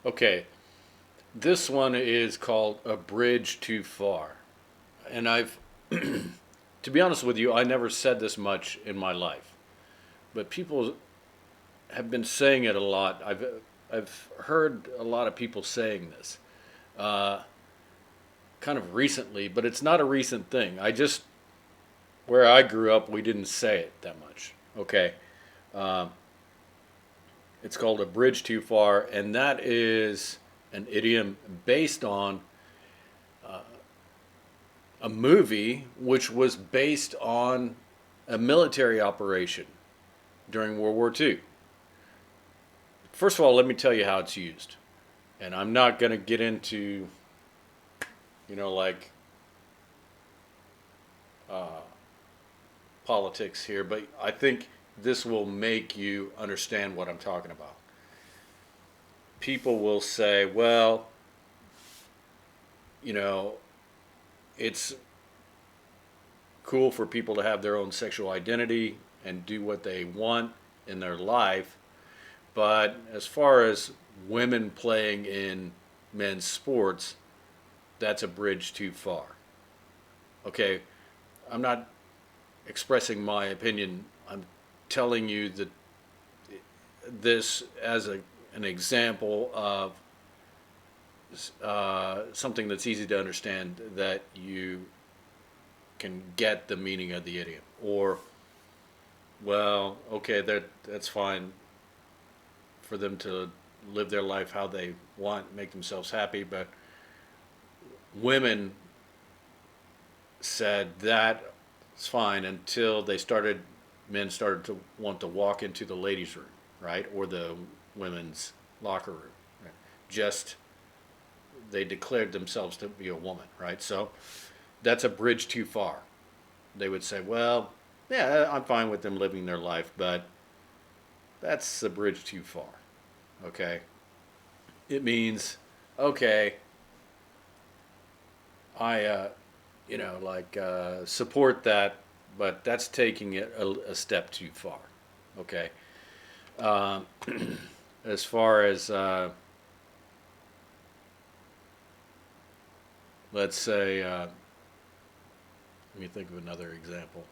Okay, this one is called a bridge too far. And to be honest with you, I never said this much in my life, but people have been saying it a lot. I've heard a lot of people saying this, uh, kind of recently, but it's not a recent thing. Where I grew up, we didn't say it that much. Okay, uh, it's called a bridge too far, and that is an idiom based on a movie which was based on a military operation during World War II. First of all, let me tell you how it's used. And I'm not going to get into, like uh, politics here, but I think this will make you understand what I'm talking about. People will say, well, you know, it's cool for people to have their own sexual identity and do what they want in their life. But as far as women playing in men's sports, that's a bridge too far. Okay, I'm not expressing my opinion. I'm telling you that this as an example of something that's easy to understand that you can get the meaning of the idiom. Or, well, okay, that's fine for them to live their life how they want, make themselves happy, but women said that it's fine until men started to want to walk into the ladies' room, right, or the women's locker room. Right? Just they declared themselves to be a woman, right? So that's a bridge too far. They would say, well, yeah, I'm fine with them living their life, but that's a bridge too far. Okay, it means okay, I support that, but that's taking it a step too far. Okay. Uh, as far as let's say, let me think of another example.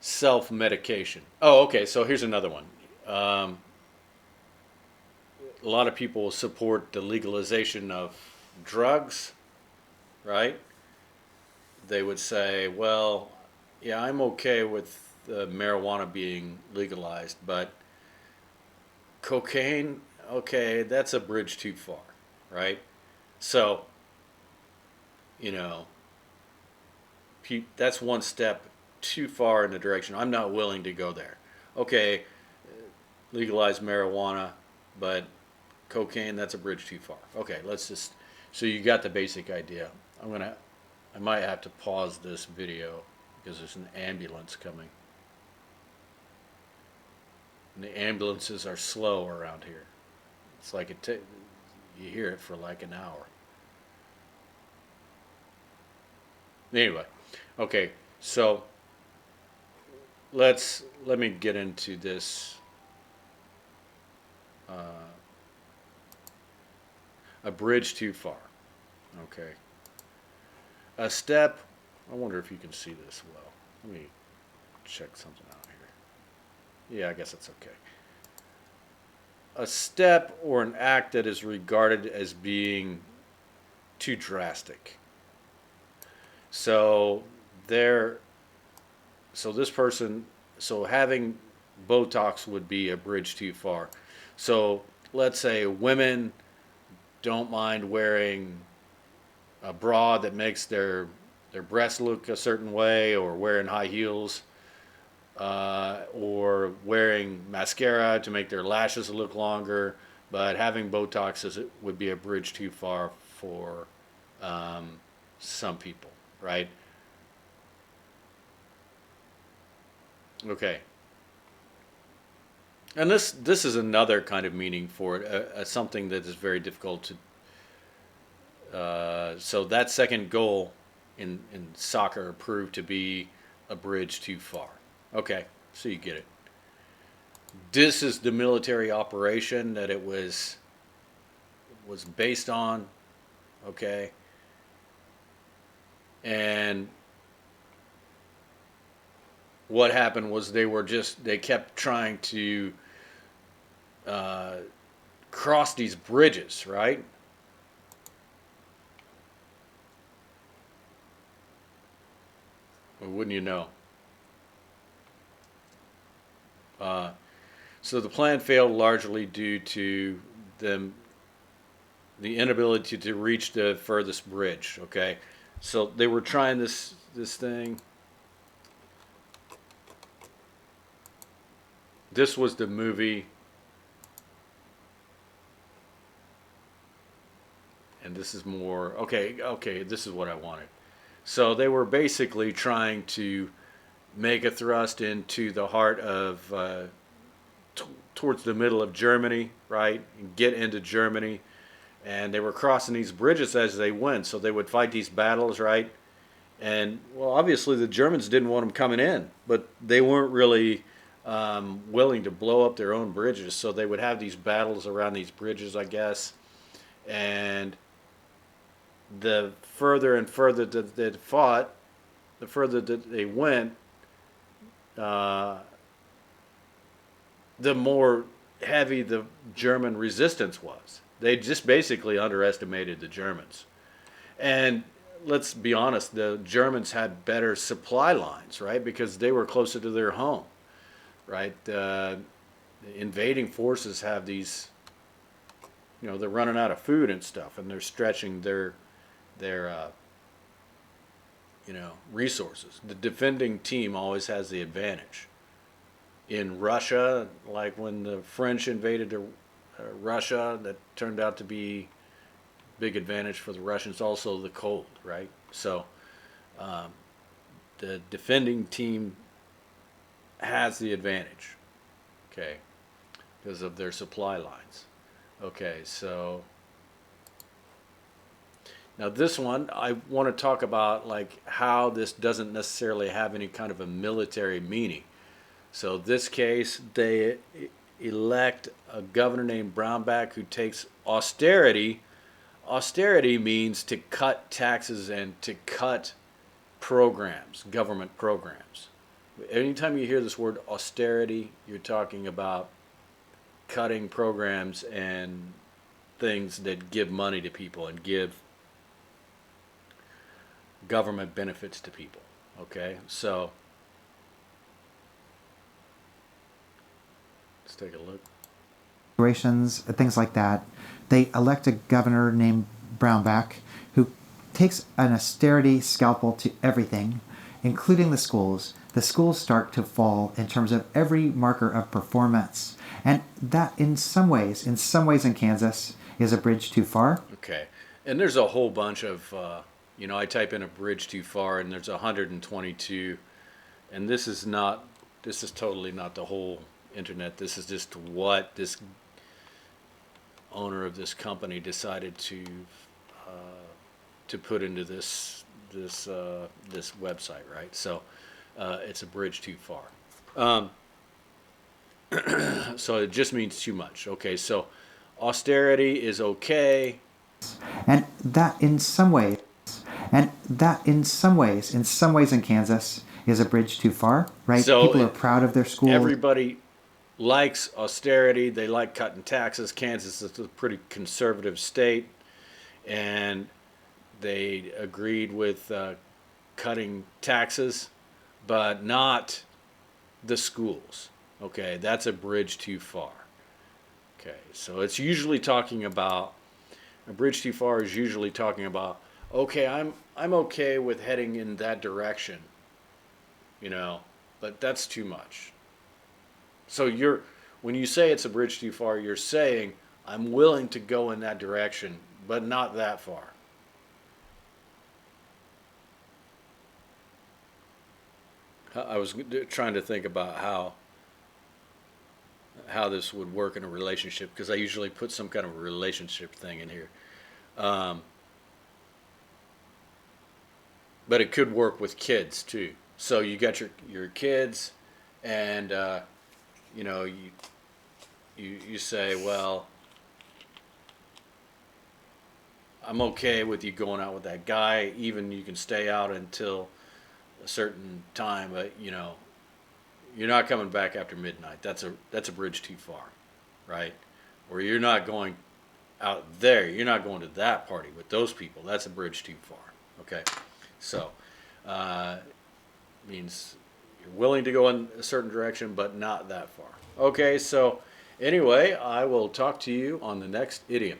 Self medication. Oh, okay. So here's another one. Um, a lot of people support the legalization of drugs, right? They would say, well, yeah, I'm okay with marijuana being legalized, but cocaine, okay, that's a bridge too far, right? So, you know, that's one step too far in the direction. I'm not willing to go there. Okay, legalize marijuana, but cocaine, that's a bridge too far. Okay, so you got the basic idea. I might have to pause this video because there's an ambulance coming. And the ambulances are slow around here. It's like you hear it for like an hour. Anyway, okay, so let me get into this. Uh, a bridge too far. Okay, a step. I wonder if you can see this well. Let me check something out here. Yeah, I guess that's okay. A step or an act that is regarded as being too drastic. So there, so this person, so having Botox would be a bridge too far. So let's say women don't mind wearing a bra that makes their breasts look a certain way, or wearing high heels, or wearing mascara to make their lashes look longer. But having Botox would be a bridge too far for um, some people, right? Okay, and this is another kind of meaning for it, something that is very difficult to. So that second goal in soccer proved to be a bridge too far. Okay, so you get it. this is the military operation that it was based on, okay? And what happened was they kept trying to uh, cross these bridges, right? Or wouldn't you know? Uh, so the plan failed largely due to them the inability to reach the furthest bridge. Okay, so they were trying this thing. This was the movie, and this is more. Okay, okay, this is what I wanted. So they were basically trying to make a thrust into the heart of towards the middle of Germany, right? And get into Germany, and they were crossing these bridges as they went. So they would fight these battles, right? And well, obviously the Germans didn't want them coming in, but they weren't really willing to blow up their own bridges. So they would have these battles around these bridges, I guess. And the further and further that they fought, the further that they went, uh, the more heavy the German resistance was. They just basically underestimated the Germans. And let's be honest, the Germans had better supply lines, right? Because they were closer to their home, right? Invading forces have these, they're running out of food and stuff, and they're stretching their resources. The defending team always has the advantage. In Russia, like when the French invaded Russia, that turned out to be big advantage for the Russians. Also, the cold, right? So, um, the defending team has the advantage, okay, because of their supply lines. Okay, so now this one, I want to talk about like how this doesn't necessarily have any kind of a military meaning. So this case, they elect a governor named Brownback who takes austerity. Austerity means to cut taxes and to cut programs, government programs. Anytime you hear this word austerity, you're talking about cutting programs and things that give money to people and give government benefits to people. Okay, so let's take a look. Things like that. They elect a governor named Brownback who takes an austerity scalpel to everything, including the schools. The schools start to fall in terms of every marker of performance. And that in some ways in Kansas, is a bridge too far. Okay, and there's a whole bunch of, I type in a bridge too far, and there's 122, and this is totally not the whole internet. This is just what this owner of this company decided to put into this website, right? So it's a bridge too far. So it just means too much. Okay, so austerity is okay. And that in some ways, in some ways in Kansas, is a bridge too far, right? So People are proud of their schools. Everybody likes austerity. They like cutting taxes. Kansas is a pretty conservative state, and they agreed with cutting taxes, but not the schools. Okay, that's a bridge too far. Okay, so it's usually talking about a bridge too far is usually talking about, okay, I'm okay with heading in that direction, but that's too much. So when you say it's a bridge too far, you're saying I'm willing to go in that direction, but not that far. I was trying to think about how this would work in a relationship, because I usually put some kind of a relationship thing in here. But it could work with kids too. So you got your kids, and you know, you say, well, I'm okay with you going out with that guy, even you can stay out until a certain time, but you know, you're not coming back after midnight. That's a bridge too far, right? Or you're not going out there. You're not going to that party with those people. That's a bridge too far. Okay, so uh, means you're willing to go in a certain direction, but not that far. Okay, so anyway, I will talk to you on the next idiom.